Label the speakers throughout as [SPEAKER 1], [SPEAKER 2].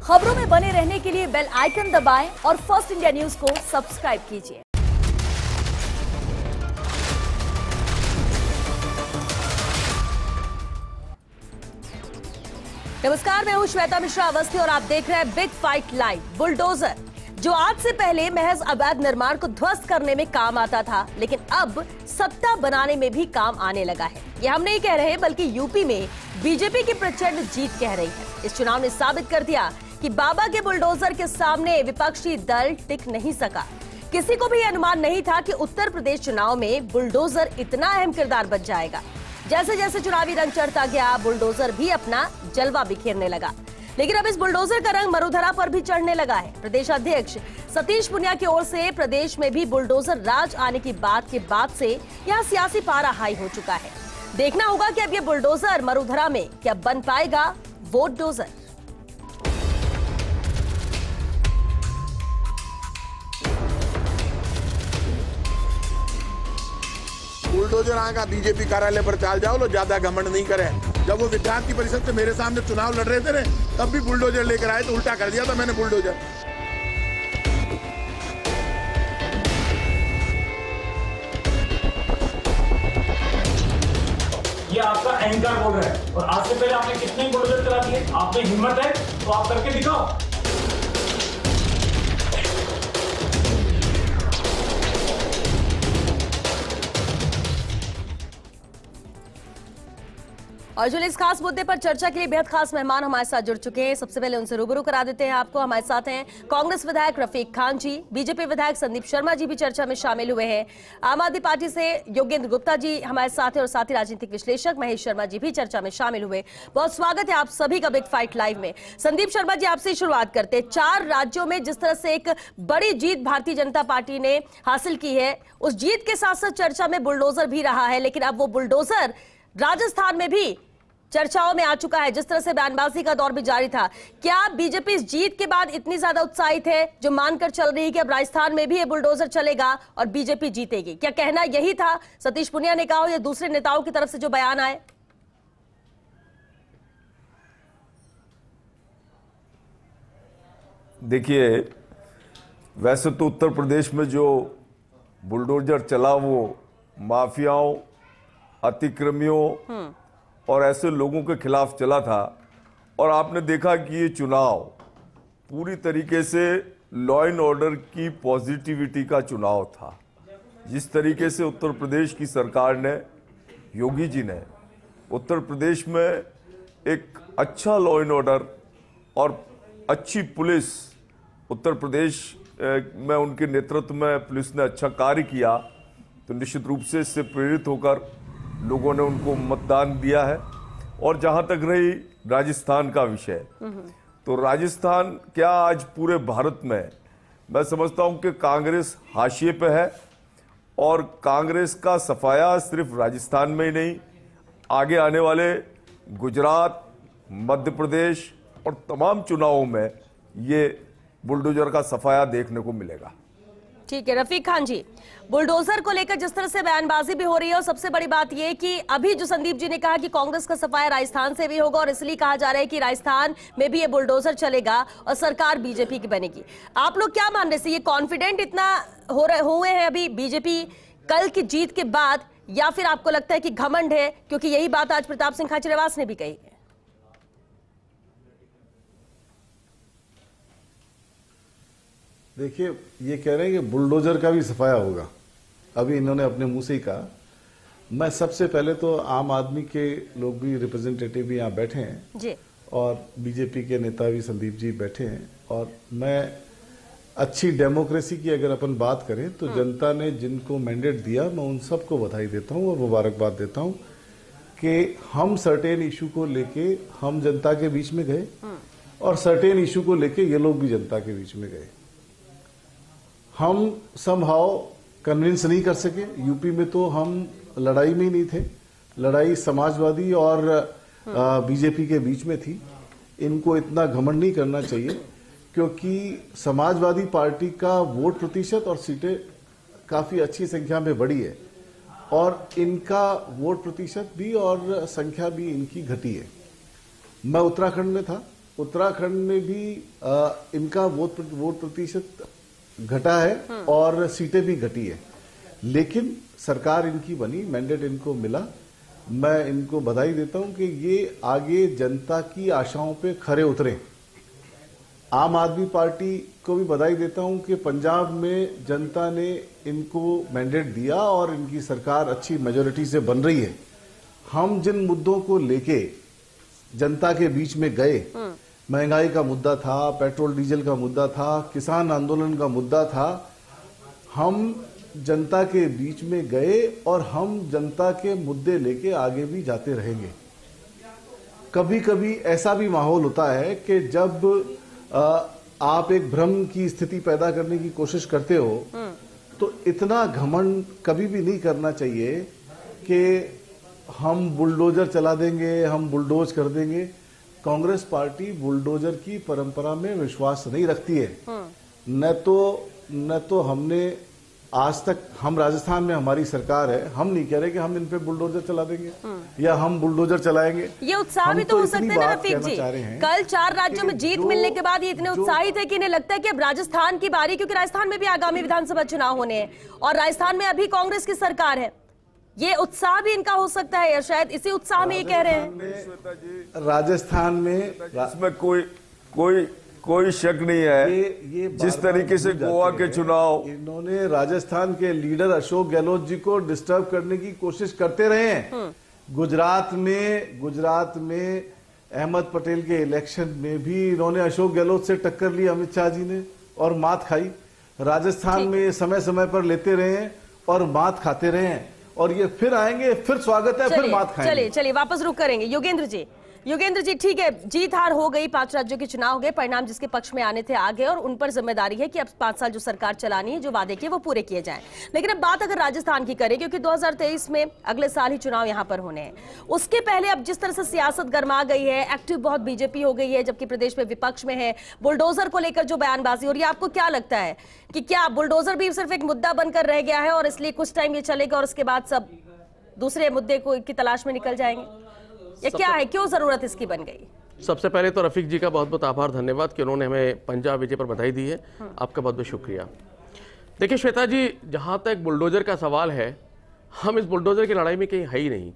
[SPEAKER 1] खबरों में बने रहने के लिए बेल आइकन दबाएं और फर्स्ट इंडिया न्यूज को सब्सक्राइब कीजिए। नमस्कार, मैं हूं श्वेता मिश्रा अवस्थी और आप देख रहे हैं बिग फाइट लाइव। बुलडोजर जो आज से पहले महज अवैध निर्माण को ध्वस्त करने में काम आता था, लेकिन अब सत्ता बनाने में भी काम आने लगा है। ये हम नहीं कह रहे, बल्कि यूपी में बीजेपी की प्रचंड जीत कह रही है। इस चुनाव ने साबित कर दिया कि बाबा के बुलडोजर के सामने विपक्षी दल टिक नहीं सका। किसी को भी अनुमान नहीं था कि उत्तर प्रदेश चुनाव में बुलडोजर इतना अहम किरदार बन जाएगा। जैसे जैसे चुनावी रंग चढ़ता गया, बुलडोजर भी अपना जलवा बिखेरने लगा। लेकिन अब इस बुलडोजर का रंग मरुधरा पर भी चढ़ने लगा है। प्रदेश अध्यक्ष सतीश पूनिया की ओर से प्रदेश में भी बुलडोजर राज आने की बात के बाद से यहां सियासी पारा हाई हो चुका है। देखना होगा कि अब ये बुलडोजर मरुधरा में क्या बन पाएगा वोट डोजर।
[SPEAKER 2] बुलडोजर आएगा, बीजेपी कार्यालय पर चल जाओ, लोग ज्यादा घमंड नहीं करें। जब वो विद्यार्थी परिषद से मेरे सामने चुनाव लड़ रहे थे तब भी बुलडोजर लेकर आए तो उल्टा कर दिया था मैंने बुलडोजर।
[SPEAKER 3] ये आपका एंकर बोल रहा है और आज से पहले आपने कितने बुलडोजर चला दिए? आप में हिम्मत है तो आप करके दिखाओ।
[SPEAKER 1] और जो इस खास मुद्दे पर चर्चा के लिए बेहद खास मेहमान हमारे साथ जुड़ चुके हैं, सबसे पहले उनसे रूबरू करा देते हैं आपको। हमारे साथ हैं कांग्रेस विधायक रफीक खान जी, बीजेपी विधायक संदीप शर्मा जी भी चर्चा में शामिल हुए हैं। आम आदमी पार्टी से योगेंद्र गुप्ता जी हमारे साथ हैं और साथ ही राजनीतिक विश्लेषक महेश शर्मा जी भी चर्चा में शामिल हुए। बहुत स्वागत है आप सभी का बिग फाइट लाइव में। संदीप शर्मा जी, आपसे शुरुआत करते हैं। 4 राज्यों में जिस तरह से एक बड़ी जीत भारतीय जनता पार्टी ने हासिल की है, उस जीत के साथ साथ चर्चा में बुलडोजर भी रहा है, लेकिन अब वो बुलडोजर राजस्थान में भी चर्चाओं में आ चुका है। जिस तरह से बयानबाजी का दौर भी जारी था, क्या बीजेपी इस जीत के बाद इतनी ज्यादा उत्साहित है जो मानकर चल रही है कि अब राजस्थान में भी ये बुलडोजर चलेगा और बीजेपी जीतेगी? क्या कहना यही था सतीश पूनिया ने कहा हो या दूसरे नेताओं की तरफ से जो बयान आए?
[SPEAKER 4] देखिए, वैसे तो उत्तर प्रदेश में जो बुलडोजर चला वो माफियाओं, अतिक्रमियों और ऐसे लोगों के खिलाफ चला था। और आपने देखा कि ये चुनाव पूरी तरीके से लॉ एंड ऑर्डर की पॉजिटिविटी का चुनाव था। जिस तरीके से उत्तर प्रदेश की सरकार ने, योगी जी ने उत्तर प्रदेश में एक अच्छा लॉ एंड ऑर्डर और अच्छी पुलिस, उत्तर प्रदेश में उनके नेतृत्व में पुलिस ने अच्छा कार्य किया, तो निश्चित रूप से इससे प्रेरित होकर लोगों ने उनको मतदान दिया है। और जहां तक रही राजस्थान का विषय, तो राजस्थान क्या आज पूरे भारत में मैं समझता हूं कि कांग्रेस हाशिए पे है और कांग्रेस का सफाया सिर्फ राजस्थान में ही नहीं, आगे आने वाले गुजरात, मध्य प्रदेश और तमाम चुनावों में ये बुलडोजर का सफाया देखने को मिलेगा।
[SPEAKER 1] ठीक है रफीक खान जी, बुलडोजर को लेकर जिस तरह से बयानबाजी भी हो रही है और सबसे बड़ी बात यह कि अभी जो संदीप जी ने कहा कि कांग्रेस का सफाया राजस्थान से भी होगा और इसलिए कहा जा रहा है कि राजस्थान में भी ये बुलडोजर चलेगा और सरकार बीजेपी की बनेगी। आप लोग क्या मान रहे हैं? ये कॉन्फिडेंट इतना हुए हैं अभी बीजेपी कल की जीत के बाद, या फिर आपको लगता है कि घमंड है? क्योंकि यही बात आज प्रताप सिंह खाचरियावास ने भी कही है।
[SPEAKER 5] देखिए, ये कह रहे हैं कि बुलडोजर का भी सफाया होगा, अभी इन्होंने अपने मुंह से ही कहा। मैं सबसे पहले तो आम आदमी के लोग भी, रिप्रेजेंटेटिव भी यहाँ बैठे हैं
[SPEAKER 1] जी,
[SPEAKER 5] और बीजेपी के नेता भी संदीप जी बैठे हैं। और मैं अच्छी डेमोक्रेसी की अगर अपन बात करें तो जनता ने जिनको मैंडेट दिया, मैं उन सबको बधाई देता हूँ और मुबारकबाद देता हूँ कि हम सर्टेन इशू को लेके हम जनता के बीच में गए और सर्टेन इशू को लेके ये लोग भी जनता के बीच में गए। हम समहाउ कन्विंस नहीं कर सके। यूपी में तो हम लड़ाई में ही नहीं थे, लड़ाई समाजवादी और बीजेपी के बीच में थी। इनको इतना घमंड नहीं करना चाहिए क्योंकि समाजवादी पार्टी का वोट प्रतिशत और सीटें काफी अच्छी संख्या में बढ़ी है और इनका वोट प्रतिशत भी और संख्या भी इनकी घटी है। मैं उत्तराखंड में था उत्तराखंड में भी इनका वोट प्रतिशत घटा है और सीटें भी घटी है, लेकिन सरकार इनकी बनी, मैंडेट इनको मिला। मैं इनको बधाई देता हूं कि ये आगे जनता की आशाओं पे खरे उतरे। आम आदमी पार्टी को भी बधाई देता हूं कि पंजाब में जनता ने इनको मैंडेट दिया और इनकी सरकार अच्छी मेजोरिटी से बन रही है। हम जिन मुद्दों को लेके जनता के बीच में गए, महंगाई का मुद्दा था, पेट्रोल डीजल का मुद्दा था, किसान आंदोलन का मुद्दा था, हम जनता के बीच में गए और हम जनता के मुद्दे लेके आगे भी जाते रहेंगे। कभी कभी ऐसा भी माहौल होता है कि जब आप एक भ्रम की स्थिति पैदा करने की कोशिश करते हो तो इतना घमंड कभी भी नहीं करना चाहिए कि हम बुलडोजर चला देंगे, हम बुलडोज कर देंगे। कांग्रेस पार्टी बुलडोजर की परंपरा में विश्वास नहीं रखती है। न तो हमने आज तक, हम राजस्थान में हमारी सरकार है, हम नहीं कह रहे कि हम इन पे बुलडोजर चला देंगे या हम बुलडोजर चलाएंगे।
[SPEAKER 1] ये उत्साह भी तो हो सकते हैं ना रफीक जी। कल 4 राज्यों में जीत मिलने के बाद ये इतने उत्साहित है कि इन्हें लगता है कि अब राजस्थान की बारी, क्योंकि राजस्थान में भी आगामी विधानसभा चुनाव होने हैं और राजस्थान में अभी कांग्रेस की सरकार है। ये उत्साह भी इनका हो सकता है या शायद इसी उत्साह में ये कह रहे हैं।
[SPEAKER 5] राजस्थान में
[SPEAKER 4] इसमें कोई शक नहीं है।
[SPEAKER 5] ये
[SPEAKER 4] जिस तरीके से गोवा के चुनाव,
[SPEAKER 5] इन्होंने राजस्थान के लीडर अशोक गहलोत जी को डिस्टर्ब करने की कोशिश करते रहे हैं। गुजरात में अहमद पटेल के इलेक्शन में भी इन्होंने अशोक गहलोत से टक्कर ली अमित शाह जी ने और मात खाई। राजस्थान में समय समय पर लेते रहे हैं और मात खाते रहे हैं और ये फिर आएंगे, फिर स्वागत है, फिर मात खाएंगे।
[SPEAKER 1] चलिए वापस रुक करेंगे। योगेंद्र जी ठीक है, जीत हार हो गई, 5 राज्यों के चुनाव हो गए, परिणाम जिसके पक्ष में आने थे आ गए और उन पर जिम्मेदारी है कि अब 5 साल जो सरकार चलानी है, जो वादे किए वो पूरे किए जाएं। लेकिन अब बात अगर राजस्थान की करें, क्योंकि 2023 में अगले साल ही चुनाव यहां पर होने हैं, उसके पहले अब जिस तरह से सियासत गर्मा गई है, एक्टिव बहुत बीजेपी हो गई है, जबकि प्रदेश में विपक्ष में है, बुलडोजर को लेकर जो बयानबाजी हो रही है, आपको क्या लगता है कि क्या बुलडोजर भी सिर्फ एक मुद्दा बनकर रह गया है और इसलिए कुछ टाइम ये चलेगा और उसके बाद सब दूसरे मुद्दे को की तलाश में निकल जाएंगे, या क्या है, क्यों जरूरत इसकी बन गई?
[SPEAKER 6] सबसे पहले तो रफीक जी का बहुत बहुत आभार, धन्यवाद कि उन्होंने हमें पंजाब विजय पर बधाई दी है। आपका बहुत बहुत शुक्रिया। देखिए श्वेता जी, जहां तक बुलडोजर का सवाल है, हम इस बुलडोजर की लड़ाई में कहीं है ही नहीं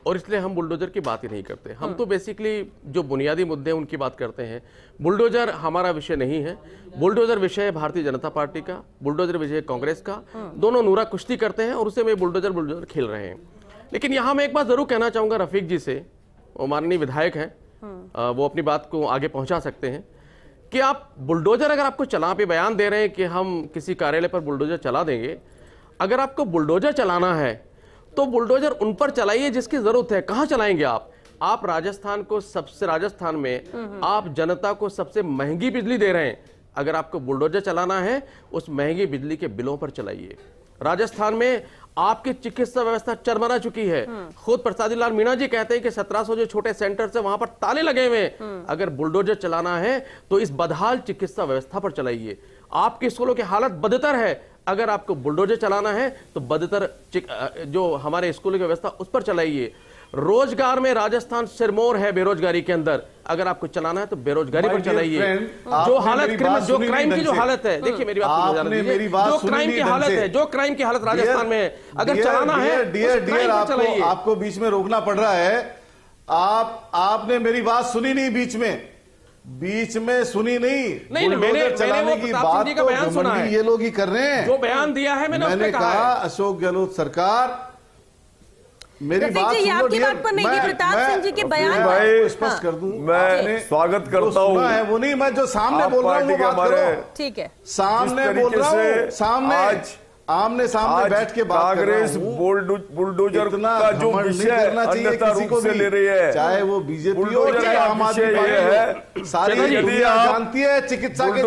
[SPEAKER 6] और इसलिए हम बुलडोजर की बात ही नहीं करते। हम तो बेसिकली जो बुनियादी मुद्दे हैं उनकी बात करते हैं। बुलडोजर हमारा विषय नहीं है। बुलडोजर विषय है भारतीय जनता पार्टी का, बुलडोजर विषय कांग्रेस का। दोनों नूरा कुश्ती करते हैं और उसे में बुलडोजर खेल रहे हैं। लेकिन यहां मैं एक बात जरूर कहना चाहूंगा रफीक जी से, वो माननीय विधायक हैं, वो अपनी बात को आगे पहुंचा सकते हैं कि आप बुलडोजर, अगर आपको चला पे बयान दे रहे हैं कि हम किसी कार्यालय पर बुलडोजर चला देंगे, अगर आपको बुलडोजर चलाना है तो बुलडोजर उन पर चलाइए जिसकी जरूरत है। कहां चलाएंगे आप राजस्थान में आप जनता को सबसे महंगी बिजली दे रहे हैं। अगर आपको बुलडोजर चलाना है, उस महंगी बिजली के बिलों पर चलाइए। राजस्थान में आपकी चिकित्सा व्यवस्था चरमरा चुकी है। खुद प्रसादी लाल मीणा जी कहते हैं कि 1700 जो छोटे सेंटर है वहां पर ताले लगे हुए हैं। अगर बुलडोजर चलाना है तो इस बदहाल चिकित्सा व्यवस्था पर चलाइए। आपके स्कूलों की हालत बदतर है, अगर आपको बुलडोजर चलाना है तो बदतर जो हमारे स्कूलों की व्यवस्था उस पर चलाइए। रोजगार में राजस्थान सिरमौर है बेरोजगारी के अंदर, अगर आपको चलाना है तो बेरोजगारी पर चलाइए। जो हालत जो क्राइम की जो हालत है, देखिए मेरी बात, जो क्राइम की हालत है, जो क्राइम की हालत राजस्थान में है, अगर चलाना है
[SPEAKER 5] डियर आपको बीच में रोकना पड़ रहा है। आपने मेरी बात सुनी नहीं, बीच में सुनी नहीं।
[SPEAKER 6] मैंने
[SPEAKER 5] चलाने की बात
[SPEAKER 6] का बयान सुना है,
[SPEAKER 5] ये लोग ही कर रहे हैं।
[SPEAKER 6] जो बयान दिया है मैंने
[SPEAKER 5] कहा अशोक गहलोत सरकार, मेरी बात
[SPEAKER 1] ये आपकी बात पर नहीं, प्रताप सिंह जी के बयान
[SPEAKER 4] भाई
[SPEAKER 5] स्पष्ट कर दूं,
[SPEAKER 4] मैं स्वागत करता हूं।
[SPEAKER 5] वो नहीं, मैं जो सामने बोल रहा हूं वो बात करो।
[SPEAKER 1] ठीक है,
[SPEAKER 5] सामने बोल रहा हूं, सामने आमने सामने बैठ के बात
[SPEAKER 4] कांग्रेस बुलडोजर का जो विषय अन्यथा रूप से ले रही है,
[SPEAKER 5] चाहे वो बीजेपी हो चाहे आम आदमी पार्टी है, सारी दुनिया जानती है चिकित्सा के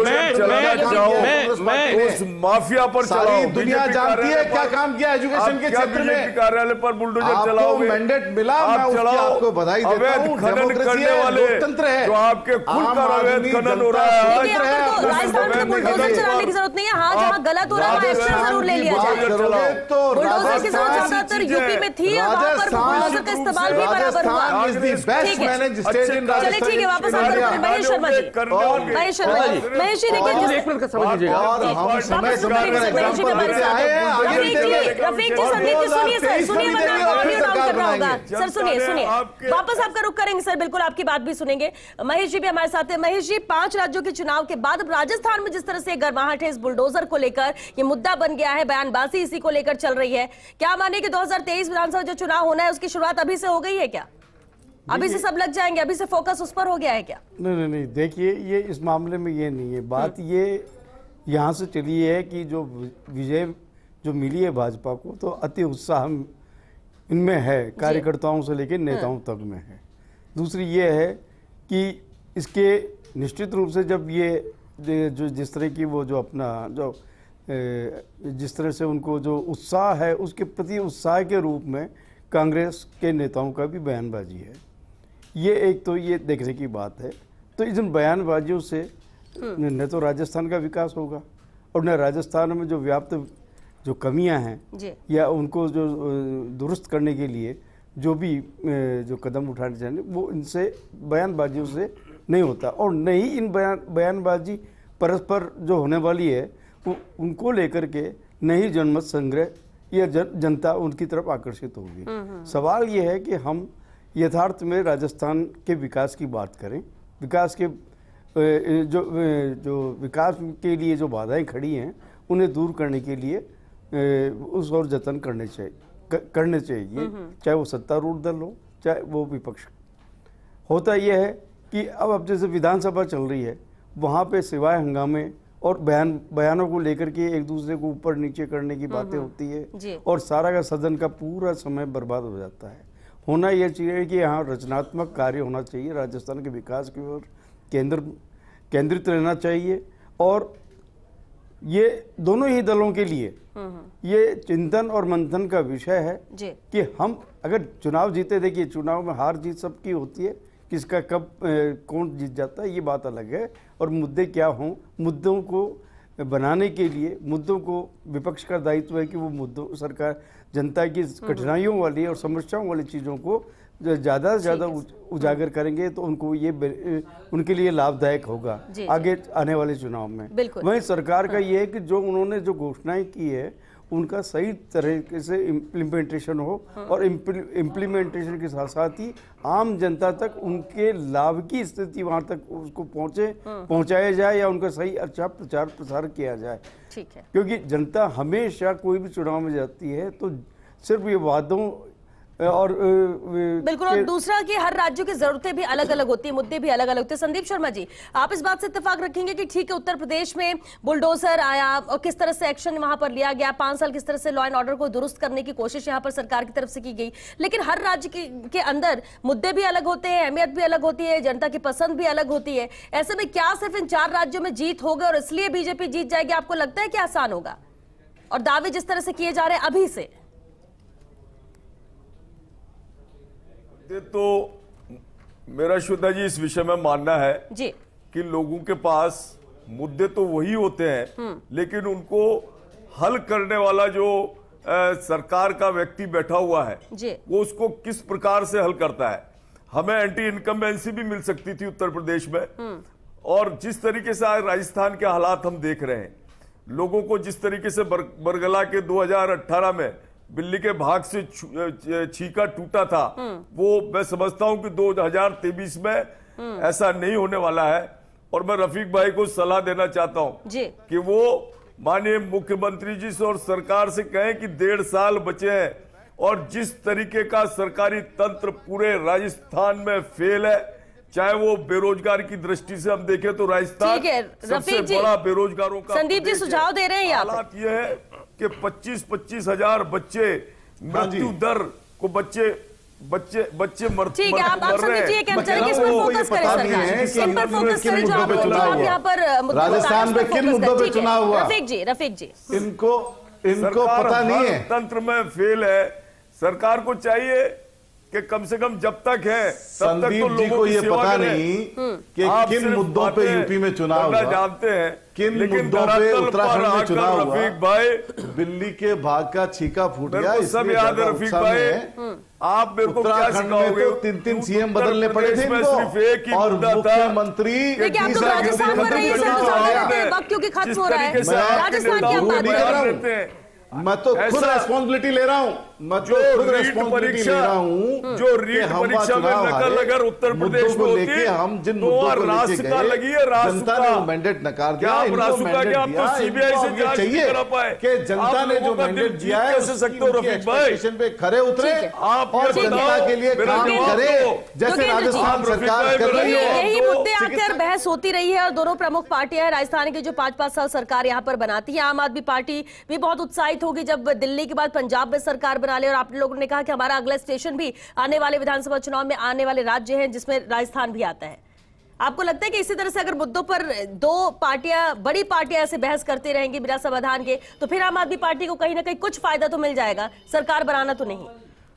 [SPEAKER 4] उस माफिया पर
[SPEAKER 5] सारी दुनिया जानती है क्या काम किया एजुकेशन के क्षेत्र में।
[SPEAKER 4] कार्यालय पर बुलडोजर चलाओगे,
[SPEAKER 5] मैंडेट मिला, मैं उसकी आपको बधाई देता हूं। डेमोक्रेसी है, लोकतंत्र है,
[SPEAKER 4] जो आपके खुद का अवैध खनन हो रहा है।
[SPEAKER 1] राजस्थान में बुलडोजर चलाने की जरूरत नहीं है। हाँ, जहाँ गलत हो रहा है जरूर ले लिया जाए।
[SPEAKER 5] तो
[SPEAKER 1] बुलडोजर की जरूरत ज्यादातर यूपी में थी और वहां पर बुलडोजर का इस्तेमाल भी बराबर हुआ। चलिए ठीक है, वापस आकर महेश शर्मा जी, महेश शर्मा जी, महेश जी देखिए,
[SPEAKER 6] एक मिनट का समझ लीजिएगा।
[SPEAKER 1] रफीक जी, संदीप जी, सुनिए सर, सुनिए, वरना ऑडियो डाउन करना होगा सर। सुनिए, वापस आपका रुख करेंगे सर, बिल्कुल आपकी बात भी सुनेंगे। महेश जी भी हमारे साथ है। महेश जी, 5 राज्यों के चुनाव के बाद अब राजस्थान में जिस तरह से गर्माहट है इस बुलडोजर को लेकर, ये मुद्दा बन गया है, बयानबाजी इसी को लेकर चल रही है, क्या मानिए कि 2023 विधानसभा जो चुनाव होना है उसकी शुरुआत अभी से हो गई है क्या? अभी से सब लग जाएंगे, अभी से फोकस उस पर हो गया है क्या?
[SPEAKER 7] नहीं, देखिए, ये इस मामले में ये नहीं है बात। ये यहाँ से चली है कि जो विजय जो मिली है भाजपा को, तो अति उत्साह इनमें है, कार्यकर्ताओं से लेकर नेताओं तक में है। दूसरी ये है कि इसके निश्चित रूप से जब ये जो जिस तरह की वो जो अपना जो जिस तरह से उनको जो उत्साह है, उसके प्रति उत्साह के रूप में कांग्रेस के नेताओं का भी बयानबाजी है। ये एक तो ये देखने की बात है। तो इन बयानबाजियों से न तो राजस्थान का विकास होगा और न राजस्थान में जो व्याप्त जो कमियां हैं या उनको जो दुरुस्त करने के लिए जो भी जो कदम उठाने चाहिए वो इनसे बयानबाजियों से नहीं होता। और नहीं इन बयानबाजी परस्पर जो होने वाली है वो उनको लेकर के नहीं जनमत संग्रह या जनता उनकी तरफ आकर्षित होगी। सवाल ये है कि हम यथार्थ में राजस्थान के विकास की बात करें, विकास के जो विकास के लिए जो बाधाएं खड़ी हैं उन्हें दूर करने के लिए उस और जतन करने चाहिए, चाहे वो सत्तारूढ़ दल हो चाहे वो विपक्ष। होता यह है कि अब जैसे विधानसभा चल रही है, वहाँ पे सिवाय हंगामे और बयानों को लेकर के एक दूसरे को ऊपर नीचे करने की बातें होती है और सारा का सदन का पूरा समय बर्बाद हो जाता है। होना यह चाहिए कि यहाँ रचनात्मक कार्य होना चाहिए, राजस्थान के विकास की ओर केंद्रित रहना चाहिए। और ये दोनों ही दलों के लिए ये चिंतन और मंथन का विषय है कि हम अगर चुनाव जीते, देखिए चुनाव में हार जीत सबकी होती है, किसका कब कौन जीत जाता है ये बात अलग है। और मुद्दे क्या हों, मुद्दों को बनाने के लिए मुद्दों को विपक्ष का दायित्व है कि वो मुद्दों सरकार जनता की कठिनाइयों वाली और समस्याओं वाली चीज़ों को ज़्यादा से ज़्यादा उजागर करेंगे तो उनको ये उनके लिए लाभदायक होगा आगे आने वाले चुनाव में। वहीं सरकार का ये है कि जो उन्होंने जो घोषणाएं की है उनका सही तरीके से इम्प्लीमेंटेशन हो और इम्प्लीमेंटेशन के साथ साथ ही आम जनता तक उनके लाभ की स्थिति वहां तक उसको पहुंचाया जाए या उनका सही अच्छा प्रचार प्रसार किया जाए।
[SPEAKER 1] ठीक है,
[SPEAKER 7] क्योंकि जनता हमेशा कोई भी चुनाव में जाती है तो सिर्फ ये वादों और
[SPEAKER 1] बिल्कुल। और दूसरा कि हर राज्यों की जरूरतें भी अलग अलग होती है, मुद्दे भी अलग अलग होते हैं। संदीप शर्मा जी, आप इस बात से इत्तेफाक रखेंगे कि ठीक है उत्तर प्रदेश में बुलडोजर आया और किस तरह से एक्शन वहां पर लिया गया, 5 साल किस तरह से लॉ एंड ऑर्डर को दुरुस्त करने की कोशिश यहां पर सरकार की तरफ से की गई, लेकिन हर राज्य के अंदर मुद्दे भी अलग होते हैं, अहमियत भी अलग होती है, जनता की पसंद भी अलग होती है। ऐसे में क्या सिर्फ इन 4 राज्यों में जीत होगी और इसलिए बीजेपी जीत जाएगी, आपको लगता है कि आसान होगा? और दावे जिस तरह से किए जा रहे हैं अभी से,
[SPEAKER 4] तो मेरा श्वेता जी इस विषय में मानना है
[SPEAKER 1] जी
[SPEAKER 4] कि लोगों के पास मुद्दे तो वही होते हैं लेकिन उनको हल करने वाला जो सरकार का व्यक्ति बैठा हुआ है वो उसको किस प्रकार से हल करता है। हमें एंटी इनकम्बेंसी भी मिल सकती थी उत्तर प्रदेश में, और जिस तरीके से आज राजस्थान के हालात हम देख रहे हैं, लोगों को जिस तरीके से बरगला के 2018 में बिल्ली के भाग से छीका टूटा था, वो मैं समझता हूं कि 2023 में ऐसा नहीं होने वाला है। और मैं रफीक भाई को सलाह देना चाहता हूं कि वो माननीय मुख्यमंत्री जी से और सरकार से कहें कि 1.5 साल बचे हैं और जिस तरीके का सरकारी तंत्र पूरे राजस्थान में फेल है, चाहे वो बेरोजगार की दृष्टि से हम देखें तो राजस्थान सबसे बड़ा बेरोजगारों का।
[SPEAKER 1] संदीप जी सुझाव दे रहे हैं,
[SPEAKER 4] हालात ये है कि 25-25 हजार बच्चे मृत्यु दर को बच्चे
[SPEAKER 1] ठीक है, आप संदीप जी कह रहे हैं इस पर फोकस करें, सरकार इन पर फोकस करें जो आप यहाँ पर
[SPEAKER 5] राजस्थान में किन मुद्दों पे चुनाव हुआ।
[SPEAKER 1] रफीक जी
[SPEAKER 5] इनको पता नहीं है,
[SPEAKER 4] तंत्र में फेल है। सरकार को चाहिए कि कम से कम जब तक है तब तक
[SPEAKER 5] संदीप
[SPEAKER 4] तो
[SPEAKER 5] जी
[SPEAKER 4] लोगों
[SPEAKER 5] को
[SPEAKER 4] की
[SPEAKER 5] ये
[SPEAKER 4] सेवा
[SPEAKER 5] पता
[SPEAKER 4] करें।
[SPEAKER 5] नहीं कि
[SPEAKER 4] आप
[SPEAKER 5] किन
[SPEAKER 4] सिर्फ
[SPEAKER 5] मुद्दों पे
[SPEAKER 4] बातें
[SPEAKER 5] यूपी में चुनाव
[SPEAKER 4] करना
[SPEAKER 5] हुआ,
[SPEAKER 4] जानते हैं,
[SPEAKER 5] किन
[SPEAKER 4] लेकिन
[SPEAKER 5] मुद्दों पे
[SPEAKER 4] धरातल पर
[SPEAKER 5] उत्तराखंड में
[SPEAKER 4] आकर
[SPEAKER 5] चुनाव हुआ।
[SPEAKER 4] रफीक भाई,
[SPEAKER 5] बिल्ली के भाग का छीका फूट
[SPEAKER 4] मेरे
[SPEAKER 5] गया।
[SPEAKER 4] को सब
[SPEAKER 5] इसलिए
[SPEAKER 4] याद है
[SPEAKER 5] ज्यादा
[SPEAKER 4] रफीक
[SPEAKER 5] उत्साह
[SPEAKER 4] भाई,
[SPEAKER 5] में
[SPEAKER 4] आप मेरे को क्या
[SPEAKER 5] उत्तराखंड में
[SPEAKER 4] सिखाओगे?
[SPEAKER 5] तो 3-3 सीएम बदलने पड़े थे
[SPEAKER 4] उत्तर प्रदेश में
[SPEAKER 5] इनको,
[SPEAKER 4] सिर्फ एक ही
[SPEAKER 5] और
[SPEAKER 4] मुद्दा था।
[SPEAKER 5] मुख्यमंत्री
[SPEAKER 1] देखिए आप लोग राजस्थान पर रहिए सर, तो ज्यादा रहते हैं, वक्त क्योंकि खत्म हो रहा है। राजस्थान की हम बात कर रहे हैं।
[SPEAKER 5] मैं तो खुद रेस्पॉन्सिबिलिटी ले रहा हूँ, मैं तो खुद रेस्पॉन्सिबिलिटी ले रहा हूँ
[SPEAKER 4] जो रीट परीक्षा में नकल अगर उत्तर प्रदेश में होती,
[SPEAKER 5] हम जिन
[SPEAKER 4] तो
[SPEAKER 5] मुद्दों को लेके
[SPEAKER 4] रासुका
[SPEAKER 5] गए,
[SPEAKER 4] लगी है, रासुका।
[SPEAKER 5] जनता ने वो मैंडेट नकार दिया।
[SPEAKER 4] क्या
[SPEAKER 5] इनको
[SPEAKER 4] रासुका
[SPEAKER 5] मैंडेट
[SPEAKER 4] क्या? आप
[SPEAKER 5] दिया,
[SPEAKER 4] तो सीबीआई
[SPEAKER 5] इनको
[SPEAKER 4] से
[SPEAKER 5] अब ये
[SPEAKER 4] जांच नहीं
[SPEAKER 5] चाहिए
[SPEAKER 4] करा पाए
[SPEAKER 5] कि जनता
[SPEAKER 4] आप
[SPEAKER 5] ने जो
[SPEAKER 4] लोगों का
[SPEAKER 5] मैंडेट
[SPEAKER 4] दिल
[SPEAKER 5] दिया है
[SPEAKER 4] जीत कैसे सकते हो
[SPEAKER 5] उसकी
[SPEAKER 4] रफीक भाई?
[SPEAKER 5] एक्सपेक्टेशन पे खरे उतरे
[SPEAKER 4] आप
[SPEAKER 5] और
[SPEAKER 4] ये
[SPEAKER 5] जनता
[SPEAKER 4] बताओ,
[SPEAKER 5] के लिए
[SPEAKER 4] मेरा
[SPEAKER 5] काम
[SPEAKER 4] जवाब
[SPEAKER 5] करे,
[SPEAKER 4] दो।
[SPEAKER 5] जैसे
[SPEAKER 1] योगेंद्र जी,
[SPEAKER 5] राजस्थान
[SPEAKER 4] आप रफीक
[SPEAKER 5] सरकार
[SPEAKER 4] भाई
[SPEAKER 5] कर रही
[SPEAKER 4] बताइए।
[SPEAKER 5] है।
[SPEAKER 1] यही
[SPEAKER 4] तो
[SPEAKER 1] मुद्दे आकर बहस होती रही है और दोनों प्रमुख पार्टियां हैं राजस्थान की जो 5-5 साल सरकार यहां पर बनाती है। आम आदमी पार्टी भी बहुत उत्साहित होगी जब दिल्ली के बाद पंजाब में सरकार बना ले, और आप लोगों ने कहा कि हमारा अगला स्टेशन भी आने वाले विधानसभा चुनाव में आने वाले राज्य हैं जिसमें राजस्थान भी आता है। आपको लगता है कि इसी तरह से अगर मुद्दों पर दो पार्टियां, बड़ी पार्टियां ऐसे बहस करती रहेंगी बिना समाधान के, तो फिर आम आदमी पार्टी को कहीं ना कहीं कुछ फायदा तो मिल जाएगा, सरकार बनाना तो नहीं?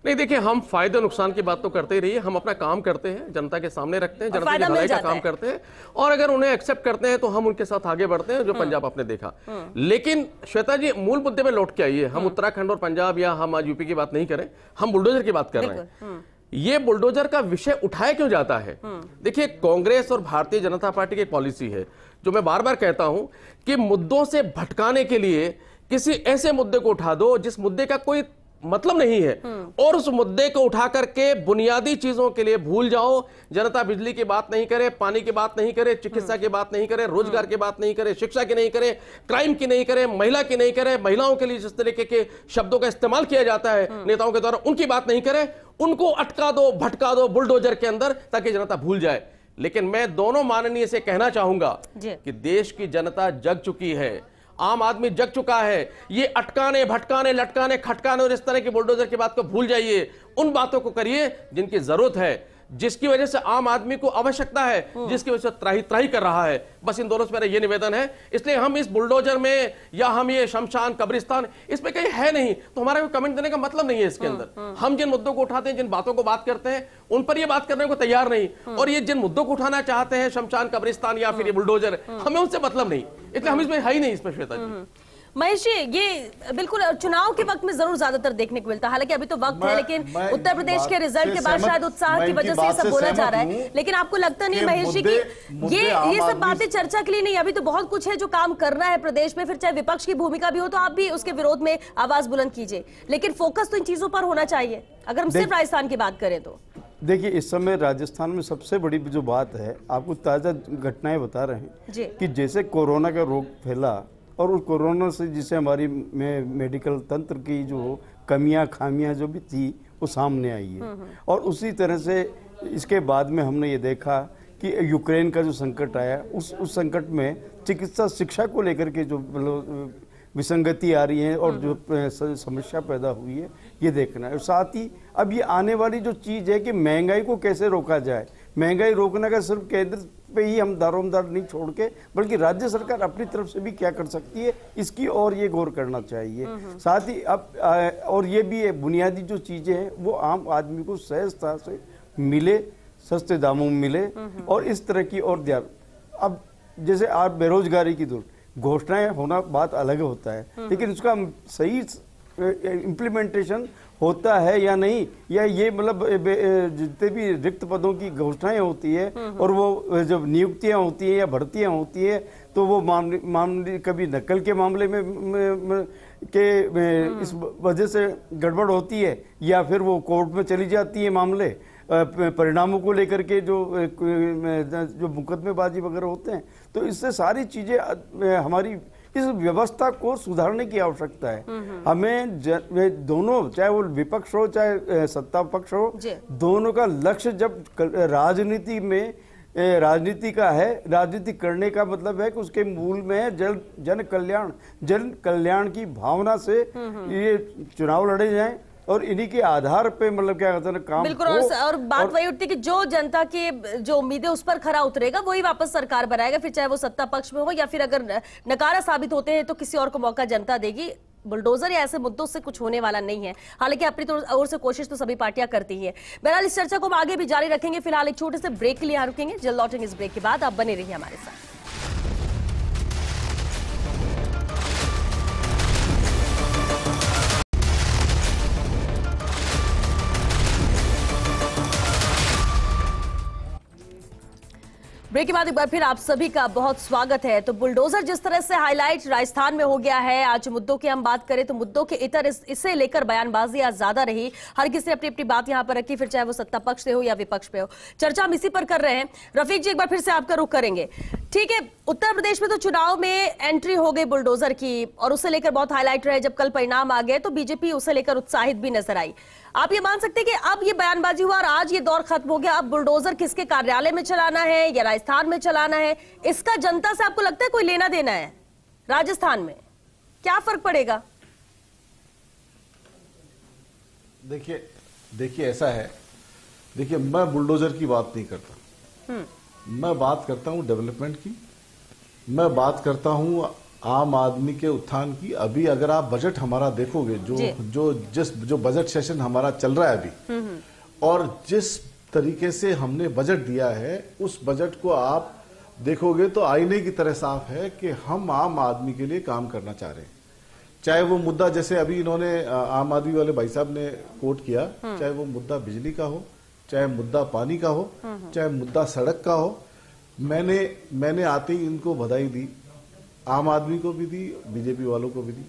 [SPEAKER 6] नहीं, देखिए हम फायदे नुकसान की बात तो करते ही रहिए, हम अपना काम करते हैं, जनता के सामने रखते हैं, जनता की भलाई का काम करते हैं, और अगर उन्हें एक्सेप्ट करते हैं तो हम उनके साथ आगे बढ़ते हैं, जो पंजाब आपने देखा। लेकिन श्वेता जी, मूल मुद्दे में लौट के आइए। हम उत्तराखंड और पंजाब या हम आज यूपी की बात नहीं करें, हम बुलडोजर की बात कर रहे हैं। ये बुलडोजर का विषय उठाया क्यों जाता है? देखिए, कांग्रेस और भारतीय जनता पार्टी की एक पॉलिसी है जो मैं बार बार कहता हूं कि मुद्दों से भटकाने के लिए किसी ऐसे मुद्दे को उठा दो जिस मुद्दे का कोई मतलब नहीं है, और उस मुद्दे को उठा करके बुनियादी चीजों के लिए भूल जाओ। जनता बिजली की बात नहीं करे, पानी की बात नहीं करे, चिकित्सा की बात नहीं करे, रोजगार की बात नहीं करे, शिक्षा की नहीं करे, क्राइम की नहीं करे, महिला की नहीं करे, महिलाओं के लिए जिस तरीके के शब्दों का इस्तेमाल किया जाता है नेताओं के द्वारा, उनकी बात नहीं करे, उनको अटका दो, भटका दो बुलडोजर के अंदर, ताकि जनता भूल जाए। लेकिन मैं दोनों माननीय से कहना चाहूंगा कि देश की जनता जग चुकी है, आम आदमी जग चुका है। ये अटकाने, भटकाने, लटकाने, खटकाने और इस तरह की बुलडोजर की बात को भूल जाइए। उन बातों को करिए जिनकी जरूरत है, जिसकी वजह से आम आदमी को आवश्यकता है, जिसकी वजह से त्राही त्राही कर रहा है। बस इन दोनों से मेरा ये निवेदन है। इसलिए हम इस बुलडोजर में या हम ये शमशान कब्रिस्तान इसमें कहीं है नहीं, तो हमारा कोई कमेंट देने का मतलब नहीं है इसके अंदर। हम जिन मुद्दों को उठाते हैं, जिन बातों को बात करते हैं, उन पर ये बात करने को तैयार नहीं, और ये जिन मुद्दों को उठाना चाहते हैं, शमशान कब्रिस्तान या फिर ये बुलडोजर, हमें उनसे मतलब नहीं। इसलिए हम इसमें है ही नहीं इसमें श्वेता जी।
[SPEAKER 1] महेश जी, ये बिल्कुल चुनाव के वक्त में जरूर ज्यादातर देखने को मिलता है, हालांकि अभी तो वक्त है, लेकिन उत्तर प्रदेश के रिजल्ट के बाद शायद उत्साह की वजह से ये सब बोला जा रहा है। लेकिन आपको लगता नहीं महेश जी कि ये सब बातें चर्चा के लिए नहीं, अभी तो बहुत कुछ है जो काम करना है प्रदेश में, फिर चाहे विपक्ष की भूमिका भी हो तो आप भी उसके विरोध में आवाज बुलंद कीजिए, लेकिन फोकस तो इन चीजों पर होना चाहिए अगर हम सिर्फ राजस्थान की बात करें तो।
[SPEAKER 7] देखिए, इस समय राजस्थान में सबसे बड़ी जो बात है, आपको ताज़ा घटनाएं बता रहे हैं कि जैसे कोरोना का रोग फैला और उस कोरोना से जिसे हमारी मेडिकल तंत्र की जो कमियां खामियां जो भी थी वो सामने आई है, और उसी तरह से इसके बाद में हमने ये देखा कि यूक्रेन का जो संकट आया, उस संकट में चिकित्सा शिक्षा को लेकर के जो विसंगति आ रही है और जो समस्या पैदा हुई है, ये देखना है। और साथ ही अब ये आने वाली जो चीज़ है कि महंगाई को कैसे रोका जाए। महंगाई रोकने का सिर्फ केंद्र पे ही हम दारोमदार नहीं छोड़ के, बल्कि राज्य सरकार अपनी तरफ से भी क्या कर सकती है, इसकी और ये गौर करना चाहिए। साथ ही अब और ये भी है, बुनियादी जो चीज़ें हैं वो आम आदमी को सहजता से मिले, सस्ते दामों में मिले, और इस तरह की और ध्यान। अब जैसे आप बेरोजगारी की दूर घोषणाएं होना बात अलग होता है, लेकिन उसका सही इम्प्लीमेंटेशन होता है या नहीं, या ये मतलब जितने भी रिक्त पदों की घोषणाएं होती है और वो जब नियुक्तियां होती हैं या भर्तियां होती है, तो वो मामले कभी नकल के मामले में इस वजह से गड़बड़ होती है, या फिर वो कोर्ट में चली जाती है मामले परिणामों को लेकर के, जो मुकदमेबाजी वगैरह होते हैं। तो इससे सारी चीजें हमारी इस व्यवस्था को सुधारने की आवश्यकता है। हमें दोनों, चाहे वो विपक्ष हो चाहे सत्ता पक्ष हो, दोनों का लक्ष्य जब राजनीति में राजनीति का है, राजनीति करने का मतलब है कि उसके मूल में है जन कल्याण की भावना से ये चुनाव लड़े जाएं, और इन्हीं के आधार पे मतलब क्या कहते हैं काम।
[SPEAKER 1] बिल्कुल, और बात वही उठती है कि जो जनता की जो उम्मीदें उस पर खरा उतरेगा वही वापस सरकार बनाएगा, फिर चाहे वो सत्ता पक्ष में हो या फिर अगर नकारा साबित होते हैं तो किसी और को मौका जनता देगी। बुलडोजर या ऐसे मुद्दों से कुछ होने वाला नहीं है। हालांकि अपनी ओर से कोशिश तो सभी पार्टियां करती हैं। बहरहाल इस चर्चा को हम आगे भी जारी रखेंगे। फिलहाल एक छोटे से ब्रेक के लिए यहाँ रुकेंगे, जल्द लौटेंगे इस ब्रेक के बाद। आप बने रहिए हमारे साथ। ब्रेक के बाद एक बार फिर आप सभी का बहुत स्वागत है। तो बुलडोजर जिस तरह से हाईलाइट राजस्थान में हो गया है, आज मुद्दों की हम बात करें तो मुद्दों के इतर इसे लेकर बयानबाजी आज ज्यादा रही। हर किसी ने अपनी अपनी बात यहां पर रखी, फिर चाहे वो सत्ता पक्ष से हो या विपक्ष पे हो। चर्चा हम इसी पर कर रहे हैं। रफीक जी, एक बार फिर से आपका रुख करेंगे। ठीक है, उत्तर प्रदेश में तो चुनाव में एंट्री हो गई बुलडोजर की और उसे लेकर बहुत हाईलाइट रहे। जब कल परिणाम आ गए तो बीजेपी उसे लेकर उत्साहित भी नजर आई। आप ये मान सकते हैं कि अब ये बयानबाजी हुआ और आज ये दौर खत्म हो गया, अब बुलडोजर किसके कार्यालय में चलाना है या राजस्थान में चलाना है, इसका जनता से आपको लगता है कोई लेना देना है? राजस्थान में क्या फर्क पड़ेगा?
[SPEAKER 5] देखिए ऐसा है, देखिए मैं बुलडोजर की बात नहीं करता, मैं बात करता हूं डेवलपमेंट की, मैं बात करता हूं आम आदमी के उत्थान की। अभी अगर आप बजट हमारा देखोगे, जो बजट सेशन हमारा चल रहा है अभी, और जिस तरीके से हमने बजट दिया है, उस बजट को आप देखोगे तो आईने की तरह साफ है कि हम आम आदमी के लिए काम करना चाह रहे हैं। चाहे वो मुद्दा, जैसे अभी इन्होंने आम आदमी वाले भाई साहब ने कोट किया, चाहे वो मुद्दा बिजली का हो, चाहे मुद्दा पानी का हो, चाहे मुद्दा सड़क का हो, मैंने आते ही इनको बधाई दी, आम आदमी को भी दी, बीजेपी वालों को भी दी।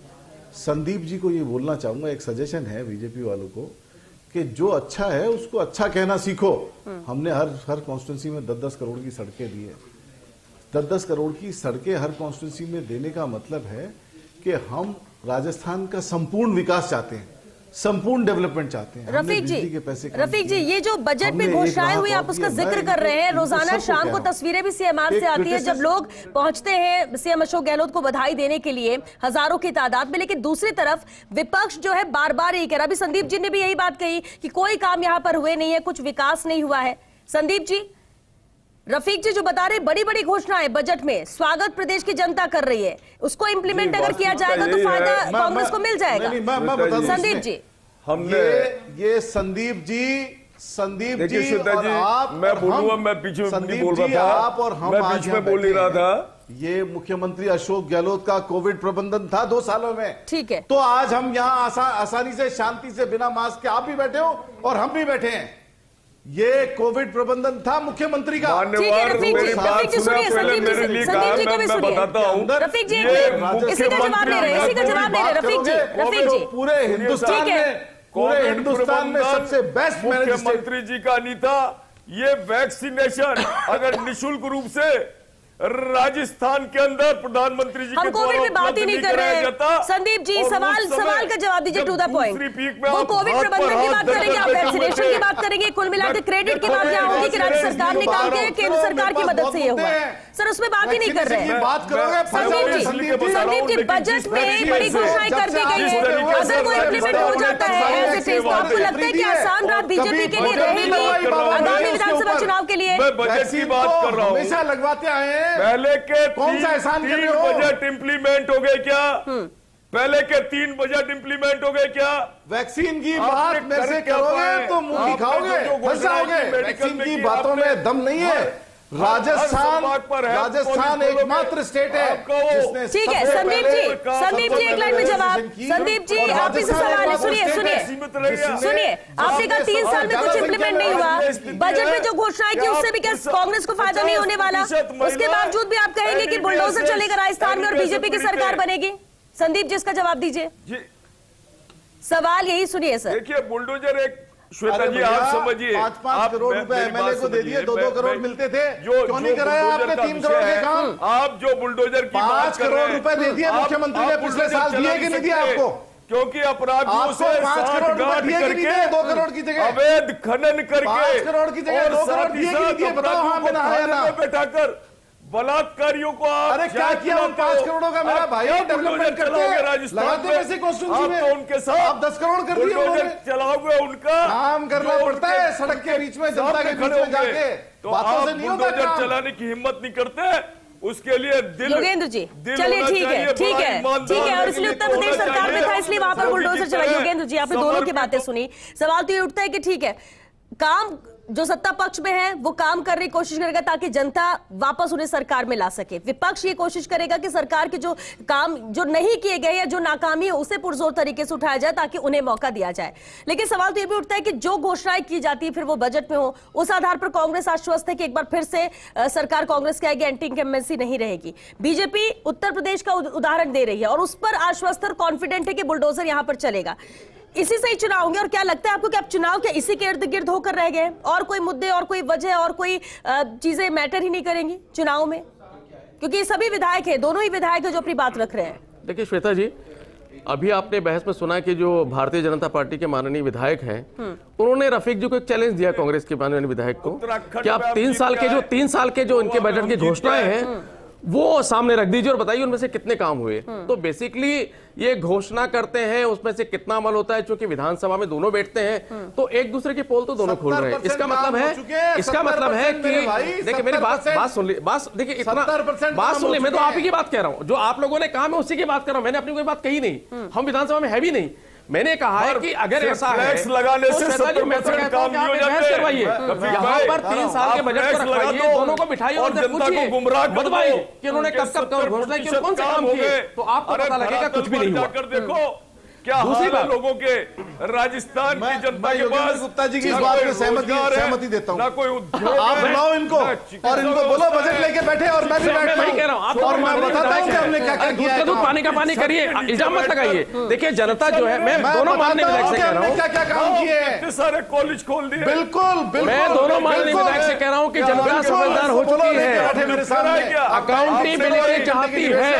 [SPEAKER 5] संदीप जी को ये बोलना चाहूंगा, एक सजेशन है बीजेपी वालों को कि जो अच्छा है उसको अच्छा कहना सीखो। हमने हर कॉन्स्टिट्यूंसी में 10-10 करोड़ की सड़कें दी है। 10-10 करोड़ की सड़कें हर कॉन्स्टिट्यूंसी में देने का मतलब है कि हम राजस्थान का संपूर्ण विकास चाहते हैं, संपूर्ण डेवलपमेंट चाहते हैं।
[SPEAKER 1] रफीक जी, ये जो बजट में घोषणाएं हुई, आप उसका जिक्र कर रहे हैं। रोजाना शाम को तस्वीरें भी सीएमआर से आती है, जब लोग पहुंचते हैं सीएम अशोक गहलोत को बधाई देने के लिए हजारों की तादाद में। लेकिन दूसरी तरफ विपक्ष जो है बार बार यही कह रहा, अभी संदीप जी ने भी यही बात कही कि कोई काम यहां पर हुए नहीं है, कुछ विकास नहीं हुआ है। संदीप जी, रफीक जी जो बता रहे बड़ी बड़ी घोषणाएं बजट में, स्वागत प्रदेश की जनता कर रही है, उसको इंप्लीमेंट अगर किया जाएगा तो फायदा कांग्रेस को मिल जाएगा। संदीप जी,
[SPEAKER 5] हमने ये संदीप जी और आप,
[SPEAKER 4] मैं बोलूंगा, मैं पीछे नहीं बोल रहा था,
[SPEAKER 5] आप और हम
[SPEAKER 4] मैं बीच में बोल नहीं रहा था।
[SPEAKER 5] ये मुख्यमंत्री अशोक गहलोत का कोविड प्रबंधन था 2 सालों में,
[SPEAKER 1] ठीक है।
[SPEAKER 5] तो आज हम यहाँ आसानी से, शांति से, बिना मास्क के आप भी बैठे हो और हम भी बैठे हैं। ये कोविड प्रबंधन था मुख्यमंत्री का।
[SPEAKER 1] रफीक जी
[SPEAKER 5] पूरे हिंदुस्तान में सबसे बेस्ट
[SPEAKER 4] मुख्यमंत्री जी का नहीं था ये वैक्सीनेशन। अगर निःशुल्क रूप से राजस्थान के अंदर प्रधानमंत्री जी
[SPEAKER 1] हम कोविड में बात ही नहीं कर रहे हैं। संदीप जी, सवाल का जवाब दीजिए टू द पॉइंट। वो कोविड प्रबंधन की बात करेंगे, आप वैक्सीनेशन की बात करेंगे, कुल मिलाकर क्रेडिट की बात यहाँ होगी कि राज्य सरकार ने काम किया, केंद्र सरकार की मदद से ये हुआ। सर उसमें बात ही नहीं कर रहे हैं। संदीप जी, बजट में बड़ी घोषणाएं कर दी गई है, अगर वो इम्प्लीमेंट हो जाता है एज इट इज, तो आपको लगता है कि आसान रात बीजेपी के लिए रहेगी आगामी विधानसभा चुनाव के लिए?
[SPEAKER 4] मैं बजट की बात कर रहा हूँ,
[SPEAKER 5] हमेशा लगवाते आए हैं।
[SPEAKER 4] पहले के
[SPEAKER 5] कौन सा एहसान कर रहे हो?
[SPEAKER 4] बजट इंप्लीमेंट हो गए क्या? पहले के 3 बजट इंप्लीमेंट हो गए क्या?
[SPEAKER 5] वैक्सीन की बात में से करोगे तो मुंह दिखाओगे, फंस जाओगे। वैक्सीन की बातों में दम नहीं है। राजस्थान एकमात्र स्टेट है जिसने।
[SPEAKER 1] ठीक है संदीप जी एक लाइन में जवाब। संदीप जी, आप इस सवाल सुनिए, आपने कहा 3 साल में कुछ इंप्लीमेंट नहीं हुआ, बजट में जो घोषणाएं की उससे भी क्या कांग्रेस को फायदा नहीं होने वाला? उसके बावजूद भी आप कहेंगे कि बुलडोजर चलेगा राजस्थान में और बीजेपी की सरकार बनेगी? संदीप जी इसका जवाब दीजिए, सवाल यही सुनिए सर।
[SPEAKER 4] देखिए बुलडोजर एक, श्वेता जी आप समझिए,
[SPEAKER 5] 5-5 करोड़ रुपए एमएलए को दे दिए, 2-2 करोड़ मिलते थे, क्यों नहीं कराया आपने 3 करोड़ के काम?
[SPEAKER 4] आप जो बुलडोजर की
[SPEAKER 5] 5 करोड़ रुपए दे दिए मुख्यमंत्री ने पिछले साल, दिए कि नहीं दिया आपको?
[SPEAKER 4] क्योंकि अपराधियों से
[SPEAKER 5] 5 करोड़ रुपए दिए कि नहीं दिए? 2 करोड़ की जगह
[SPEAKER 4] अवैध खनन करके
[SPEAKER 5] 5 करोड़ की जगह 2 करोड़ दिए कि नहीं दिए? बताओ हाँ बिना है ना
[SPEAKER 4] बैठाकर बलात्कारियों को आप,
[SPEAKER 5] अरे क्या किया उन 5 करोड़ों का? मेरा भाई डेवलपमेंट करते हैं राजस्थान में, पैसे कॉन्स्टिट्यूंसी में
[SPEAKER 4] उनके साथ
[SPEAKER 5] आप 10 करोड़ कर दिए उन्होंने।
[SPEAKER 4] चलाओगे उनका
[SPEAKER 5] काम करना पड़ता है सड़क के बीच में, जनता के बीच में जाके,
[SPEAKER 4] तो बातों से नहीं होता काम। चलाने की हिम्मत नहीं करते उसके लिए दिल,
[SPEAKER 1] योगेंद्र जी चलिए
[SPEAKER 4] होना
[SPEAKER 1] ठीक है,
[SPEAKER 4] चाहिए,
[SPEAKER 1] ठीक
[SPEAKER 4] बड़ा
[SPEAKER 1] है,
[SPEAKER 4] ईमानदार
[SPEAKER 1] ठीक है। और
[SPEAKER 4] होने
[SPEAKER 1] इसलिए
[SPEAKER 4] के
[SPEAKER 1] उत्तर
[SPEAKER 4] लिए
[SPEAKER 1] प्रदेश
[SPEAKER 4] होना
[SPEAKER 1] सरकार में
[SPEAKER 4] चाहिए।
[SPEAKER 1] था, इसलिए वहां पर
[SPEAKER 4] मोदी
[SPEAKER 1] बुलडोजर
[SPEAKER 4] जी
[SPEAKER 1] चला।
[SPEAKER 4] की
[SPEAKER 1] योगेंद्र जी आपने दोनों की बातें सुनी, सवाल तो ये उठता है कि ठीक है, काम जो सत्ता पक्ष में है वो काम करने की कोशिश करेगा ताकि जनता वापस उन्हें सरकार में ला सके, विपक्ष ये कोशिश करेगा कि सरकार के जो काम जो नहीं किए गए या जो नाकामी है उसे पुरजोर तरीके से उठाया जाए ताकि उन्हें मौका दिया जाए। लेकिन सवाल तो ये भी उठता है कि जो घोषणाएं की जाती है फिर वो बजट में हो, उस आधार पर कांग्रेस आश्वस्त है कि एक बार फिर से सरकार कांग्रेस की आएगी, एंटी इनकम्बेंसी नहीं रहेगी। बीजेपी उत्तर प्रदेश का उदाहरण दे रही है और उस पर आश्वस्त और कॉन्फिडेंट है कि बुलडोजर यहां पर चलेगा। इसी से ही चुनाव होंगे। और क्या लगता है आपको कि अब चुनाव के इसी के इर्द गिर्द होकर रह गए, और कोई मुद्दे और कोई वजह और कोई चीजें मैटर ही नहीं करेंगी चुनाव में? क्योंकि ये सभी विधायक हैं, दोनों ही विधायक हैं जो अपनी बात रख रहे हैं।
[SPEAKER 6] देखिए श्वेता जी, अभी आपने बहस में सुना कि जो भारतीय जनता पार्टी के माननीय विधायक हैं उन्होंने रफीक जी को एक चैलेंज दिया कांग्रेस के माननीय विधायक को कि आप 3 साल के जो इनके बजट की घोषणाएं हैं वो सामने रख दीजिए और बताइए उनमें से कितने काम हुए। तो बेसिकली ये घोषणा करते हैं, उसमें से कितना अमल होता है, क्योंकि विधानसभा में दोनों बैठते हैं तो एक दूसरे के पोल तो दोनों खोल रहे हैं। इसका मतलब है कि देखिए मेरी बात सुन ली, देखिए इतना बात सुन ली, मैं तो आप ही की बात कह रहा हूं, जो आप लोगों ने कहा मैं उसी की बात कर रहा हूं, मैंने अपनी कोई बात कही नहीं, हम विधानसभा में है भी नहीं। मैंने कहा है कि अगर ऐसा है
[SPEAKER 4] लगाने से
[SPEAKER 6] 70% काम नहीं हो जाते, करवाइए यहाँ पर 3 साल के बजट को रखवाइए, दोनों को बिठाइए और जनता को गुमराह बताइए कि उन्होंने कब घोषणा की, कौन से काम किए, तो आपको पता लगेगा कुछ भी नहीं हुआ।
[SPEAKER 4] देखो क्या दूसरी बात लोगों के राजस्थान की जनता के पास
[SPEAKER 5] गुप्ता जी की इस बात में सहमति देता हूं।
[SPEAKER 4] ना कोई उद्योग,
[SPEAKER 5] आप बुलाओ इनको और इनको बोलो बजट लेके बैठे और मैं भी बैठता हूं और मैं बताता हूं कि हमने क्या क्या किया है।
[SPEAKER 6] दूध पानी का पानी करिए, इल्जाम मत लगाइए। देखिए जनता जो है, मैं दोनों माननीय विधायक से कह रहा हूँ
[SPEAKER 5] क्या क्या काम किए हैं,
[SPEAKER 4] सारे कॉलेज खोल दिए।
[SPEAKER 5] बिल्कुल
[SPEAKER 6] मैं दोनों माननीय विधायक से कह रहा हूँ कि जनता समझदार हो चुकी है, अकाउंटेबिलिटी चाहती है,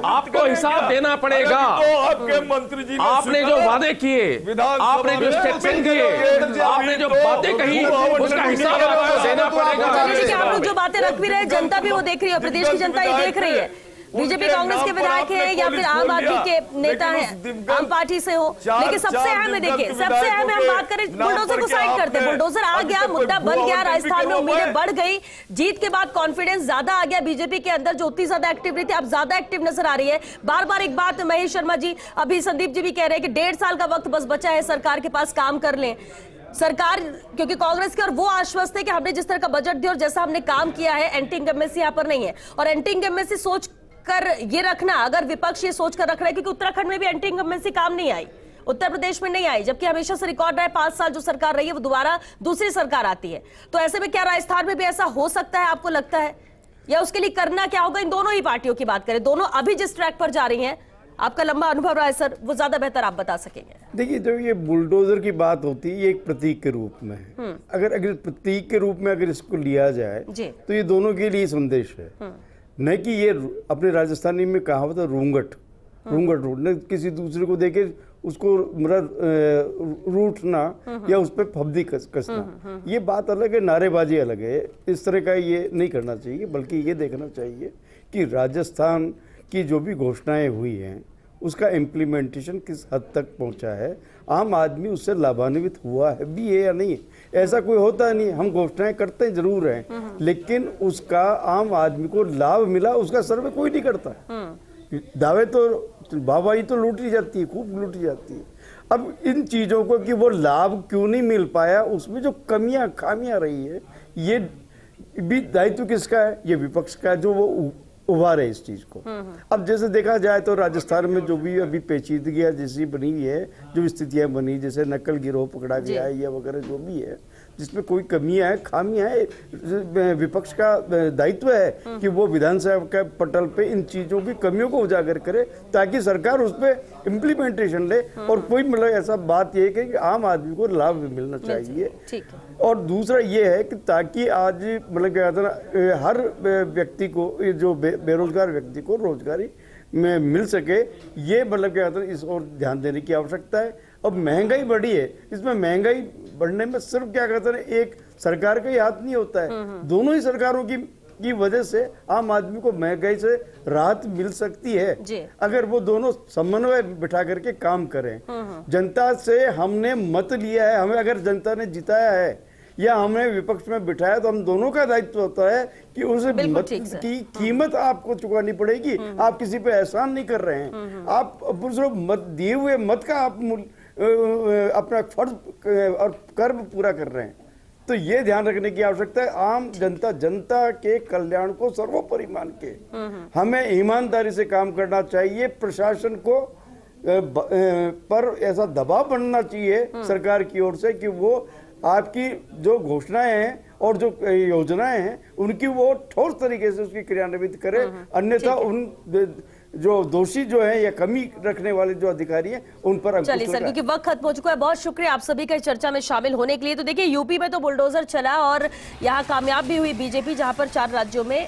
[SPEAKER 6] आपको हिसाब देना पड़ेगा।
[SPEAKER 4] आपके मंत्री जी
[SPEAKER 6] आपने जो वादे किए, आपने जो स्टेटमेंट दिए, आपने जो बातें कही, उसका हिसाब आपको देना पड़ेगा।
[SPEAKER 1] देखिए आप लोग जो बातें रख भी रहे हैं, जनता भी वो देख रही है, प्रदेश की जनता ये देख रही है। बीजेपी कांग्रेस के विधायक हैं या फिर आम आदमी के नेता हैं, आम पार्टी से हो, लेकिन सबसे अहम है, देखिए सबसे अहम है, हम बात करें बुलडोजर को साइड करते हैं। बुलडोजर आ गया, मुद्दा बन गया, राजस्थान में उम्मीदें बढ़ गई, जीत के बाद कॉन्फिडेंस ज्यादा आ गया बीजेपी के अंदर, जो उतनी ज्यादा एक्टिव नहीं थी अब ज्यादा एक्टिव नजर आ रही है। बार बार एक बात महेश शर्मा जी, अभी संदीप जी भी कह रहे हैं कि 1.5 साल का वक्त बस बचा है सरकार के पास, काम कर लें सरकार, क्योंकि कांग्रेस की और वो आश्वस्त है कि हमने जिस तरह का बजट दिया और जैसा हमने काम किया है, एंटी इनकम्बेंसी यहाँ पर नहीं है। और एंटी इनकम्बेंसी सोच कर ये रखना, अगर विपक्ष ये सोच कर रख रहा है, क्योंकि उत्तराखंड में भी एंटी इनकम्बेंसी काम नहीं आई, उत्तर प्रदेश में नहीं आई, जबकि हमेशा से रिकॉर्ड रहा है 5 साल जो सरकार रही है वो दोबारा दूसरी सरकार आती है। तो ऐसे में क्या राजस्थान में भी ऐसा हो सकता है, आपको लगता है? या उसके लिए करना क्या होगा? इन दोनों ही पार्टियों की बात करें, दोनों अभी जिस ट्रैक पर जा रही हैं, आपका लंबा अनुभव रहा है सर, वो ज्यादा बेहतर आप बता सकेंगे।
[SPEAKER 7] देखिए जब ये बुलडोजर की बात होती है, ये एक प्रतीक के रूप में है। अगर प्रतीक के रूप में अगर इसको लिया जाए तो ये दोनों के लिए संदेश है, न कि ये अपने राजस्थानी में कहावत है रूंगट रूटना, किसी दूसरे को देखे उसको रूठना या उस पर फब्दी कसना, ये बात अलग है, नारेबाजी अलग है। इस तरह का ये नहीं करना चाहिए, बल्कि ये देखना चाहिए कि राजस्थान की जो भी घोषणाएं हुई हैं उसका इम्प्लीमेंटेशन किस हद तक पहुंचा है, आम आदमी उससे लाभान्वित हुआ है भी है या नहीं है। ऐसा कोई होता नहीं, हम घोषणाएं करते जरूर हैं लेकिन उसका आम आदमी को लाभ मिला उसका सर्वे कोई नहीं करता। दावे तो वाहवाही तो लूटी जाती है, खूब लूटी जाती है। अब इन चीज़ों को कि वो लाभ क्यों नहीं मिल पाया, उसमें जो कमियां खामियां रही है, ये भी दायित्व किसका है? ये विपक्ष का, जो वो उभार है इस चीज को। अब जैसे देखा जाए तो राजस्थान में जो भी अभी पेचीदगियां जैसी बनी है, जो स्थितियां बनी, जैसे नकल गिरोह पकड़ा गया है या वगैरह जो भी है, जिसमें कोई कमियां है खामियां है, विपक्ष का दायित्व है कि वो विधानसभा के पटल पे इन चीजों की कमियों को उजागर करे ताकि सरकार उस पर इम्प्लीमेंटेशन ले। और कोई मतलब ऐसा बात ये है कि आम आदमी को लाभ भी मिलना चाहिए। और दूसरा ये है कि ताकि आज मतलब क्या कहते हैं ना, हर व्यक्ति को, जो बेरोजगार व्यक्ति को रोजगारी में मिल सके, ये मतलब क्या कहते हैं इस और ध्यान देने की आवश्यकता है। अब महंगाई बढ़ी है, इसमें महंगाई बढ़ने में सिर्फ क्या कहते हैं एक सरकार का ही हाथ नहीं होता है, दोनों ही सरकारों की वजह से आम आदमी को महंगाई से राहत मिल सकती है अगर वो दोनों समन्वय बिठा करके काम करें। जनता से हमने मत लिया है, हमें अगर जनता ने जिताया है, या हमें विपक्ष में बिठाया, तो हम दोनों का दायित्व होता है कि उस मत की कीमत आपको चुकानी पड़ेगी। आप किसी पे एहसान नहीं कर रहे हैं, आप मत दिए हुए मत का आप अपना फर्ज और कर्म पूरा कर रहे हैं। तो ये ध्यान रखने की आवश्यकता है। आम जनता के कल्याण को सर्वोपरि मान के हमें ईमानदारी से काम करना चाहिए। प्रशासन को पर ऐसा दबाव बनना चाहिए सरकार की ओर से कि वो आपकी जो घोषणाएं हैं और जो योजनाएं हैं उनकी वो ठोस तरीके से उसकी क्रियान्वित करे, अन्यथा उन जो दोषी जो है या कमी रखने वाले जो अधिकारी हैं उन पर अंकुश लगाएं।
[SPEAKER 1] चलिए सर, क्योंकि वक्त खत्म हो चुका है, बहुत शुक्रिया आप सभी का इस चर्चा में शामिल होने के लिए। तो देखिए, यूपी में तो बुलडोजर चला और यहाँ कामयाब भी हुई बीजेपी, जहां पर 4 राज्यों में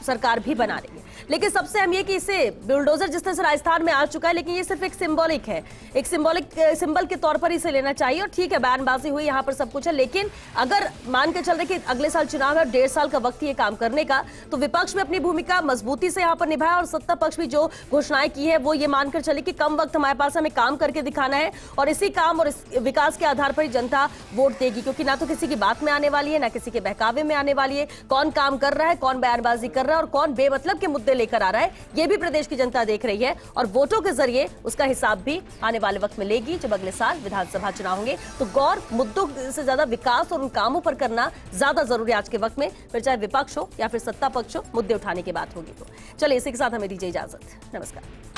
[SPEAKER 1] सरकार भी बना रही है। लेकिन सबसे अहम ये कि इसे बुलडोजर जिस तरह से राजस्थान में आ चुका है, लेकिन ये सिर्फ एक सिंबॉलिक है, एक सिंबल के तौर पर इसे लेना चाहिए। और ठीक है, बयानबाजी हुई, यहाँ पर सब कुछ है, लेकिन अगर मान के चल रहे कि अगले साल चुनाव है, 1.5 साल का वक्त ये काम करने का, तो विपक्ष में अपनी भूमिका मजबूती से यहाँ पर निभाया और सत्ता पक्ष भी जो घोषणाएं की है वो ये मानकर चले कि कम वक्त हमारे पास, हमें काम करके दिखाना है और इसी काम और इस विकास के आधार पर ही जनता वोट देगी। क्योंकि ना तो किसी की बात में आने वाली है, ना किसी के बहकावे में आने वाली है। कौन काम कर रहा है, कौन बयानबाजी कर रहा है और कौन बेमतलब के मुद्दे लेकर आ रहा है, ये भी प्रदेश की जनता देख रही है और वोटों के जरिए उसका हिसाब भी आने वाले वक्त में लेगी जब अगले साल विधानसभा चुनाव होंगे। तो गौर मुद्दों से ज्यादा विकास और उन कामों पर करना ज्यादा जरूरी आज के वक्त में, फिर चाहे विपक्ष हो या फिर सत्ता पक्ष हो, मुद्दे उठाने की बात होगी। तो चलिए, इसी के साथ हमें दीजिए इजाजत। नमस्कार।